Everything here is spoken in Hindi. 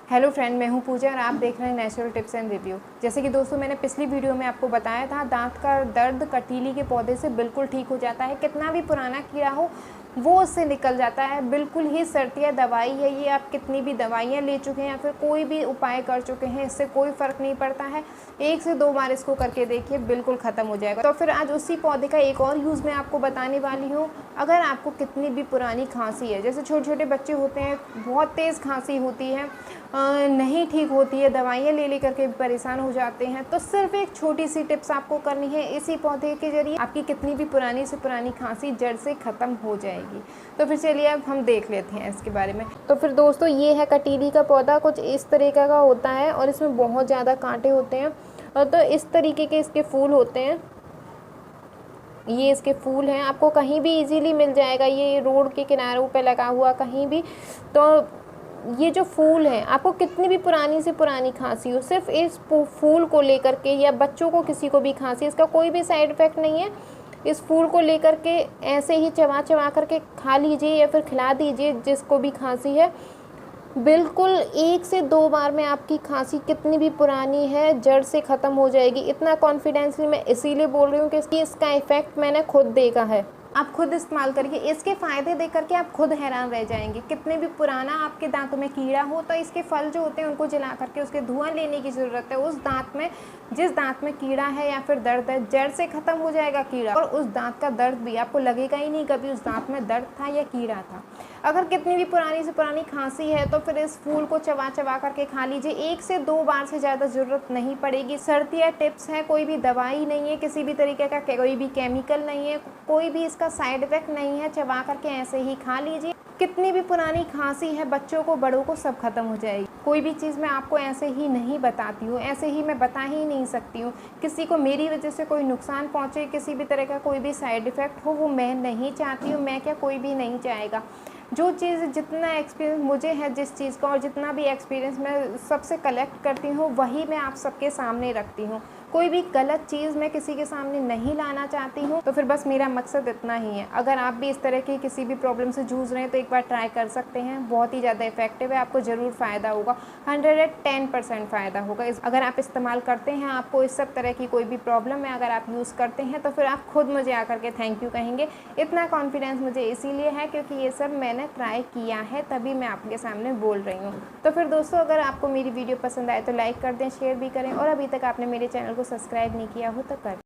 हेलो फ्रेंड, मैं हूं पूजा और आप देख रहे हैं नेचुरल टिप्स एंड रिव्यू। जैसे कि दोस्तों मैंने पिछली वीडियो में आपको बताया था, दांत का दर्द कटीली के पौधे से बिल्कुल ठीक हो जाता है। कितना भी पुराना कीड़ा हो वो उससे निकल जाता है। बिल्कुल ही सर्तिया दवाई है ये। आप कितनी भी दवाइयाँ ले चुके हैं या फिर कोई भी उपाय कर चुके हैं, इससे कोई फ़र्क नहीं पड़ता है। 1 से 2 बार इसको करके देखिए, बिल्कुल ख़त्म हो जाएगा। तो फिर आज उसी पौधे का एक और यूज़ मैं आपको बताने वाली हूँ। अगर आपको कितनी भी पुरानी खांसी है, जैसे छोटे छोटे बच्चे होते हैं, बहुत तेज़ खांसी होती है, नहीं ठीक होती है, दवाइयाँ ले करके परेशान हो जाते हैं, तो सिर्फ एक छोटी सी टिप्स आपको करनी है। इसी पौधे के जरिए आपकी कितनी भी पुरानी से पुरानी खांसी जड़ से ख़त्म हो जाएगी। तो फिर चलिए अब हम देख लेते हैं इसके बारे में। तो फिर दोस्तों ये है कटीली का पौधा, कुछ इस तरीके का होता है और इसमें बहुत ज़्यादा कांटे होते हैं। और तो इस तरीके के इसके फूल होते हैं। ये इसके फूल हैं, आपको कहीं भी इजीली मिल जाएगा। ये रोड के किनारों पे लगा हुआ कहीं भी। तो ये जो फूल हैं, आपको कितनी भी पुरानी से पुरानी खांसी हो, सिर्फ इस फूल को लेकर के, या बच्चों को किसी को भी खांसी, इसका कोई भी साइड इफ़ेक्ट नहीं है। इस फूल को लेकर के ऐसे ही चबा चबा करके खा लीजिए या फिर खिला दीजिए जिसको भी खांसी है। बिल्कुल 1 से 2 बार में आपकी खांसी कितनी भी पुरानी है जड़ से ख़त्म हो जाएगी। इतना कॉन्फिडेंसली मैं इसीलिए बोल रही हूँ कि इसका इफ़ेक्ट मैंने खुद देखा है। आप खुद इस्तेमाल करिए, इसके फ़ायदे देख करके आप खुद हैरान रह जाएंगे। कितने भी पुराना आपके दांतों में कीड़ा हो तो इसके फल जो होते हैं उनको जला करके उसके धुआं लेने की ज़रूरत है। उस दांत में, जिस दांत में कीड़ा है या फिर दर्द है, जड़ से ख़त्म हो जाएगा कीड़ा, और उस दांत का दर्द भी आपको लगेगा ही नहीं कभी उस दांत में दर्द था या कीड़ा था। अगर कितनी भी पुरानी से पुरानी खांसी है तो फिर इस फूल को चबा चबा करके खा लीजिए। 1 से 2 बार से ज़्यादा ज़रूरत नहीं पड़ेगी। सर्दियाँ टिप्स है, कोई भी दवाई नहीं है, किसी भी तरीके का कोई भी केमिकल नहीं है, कोई भी इसका साइड इफ़ेक्ट नहीं है। चबा करके ऐसे ही खा लीजिए। कितनी भी पुरानी खांसी है, बच्चों को बड़ों को सब खत्म हो जाएगी। कोई भी चीज़ मैं आपको ऐसे ही नहीं बताती हूँ, ऐसे ही मैं बता ही नहीं सकती हूँ। किसी को मेरी वजह से कोई नुकसान पहुँचे, किसी भी तरह का कोई भी साइड इफ़ेक्ट हो, वो मैं नहीं चाहती हूँ। मैं क्या, कोई भी नहीं चाहेगा। जो चीज़, जितना एक्सपीरियंस मुझे है जिस चीज़ का, और जितना भी एक्सपीरियंस मैं सबसे कलेक्ट करती हूँ, वही मैं आप सबके सामने रखती हूँ। कोई भी गलत चीज़ मैं किसी के सामने नहीं लाना चाहती हूँ। तो फिर बस मेरा मकसद इतना ही है। अगर आप भी इस तरह की किसी भी प्रॉब्लम से जूझ रहे हैं तो एक बार ट्राई कर सकते हैं। बहुत ही ज़्यादा इफेक्टिव है, आपको ज़रूर फ़ायदा होगा। 110% फ़ायदा होगा अगर आप इस्तेमाल करते हैं। आपको इस सब तरह की कोई भी प्रॉब्लम है, अगर आप यूज़ करते हैं तो फिर आप खुद मुझे आकर के थैंक यू कहेंगे। इतना कॉन्फिडेंस मुझे इसीलिए है क्योंकि ये सब मैंने ट्राई किया है, तभी मैं आपके सामने बोल रही हूँ। तो फिर दोस्तों, अगर आपको मेरी वीडियो पसंद आए तो लाइक कर दें, शेयर भी करें, और अभी तक आपने मेरे चैनल को सब्सक्राइब नहीं किया हो तो कर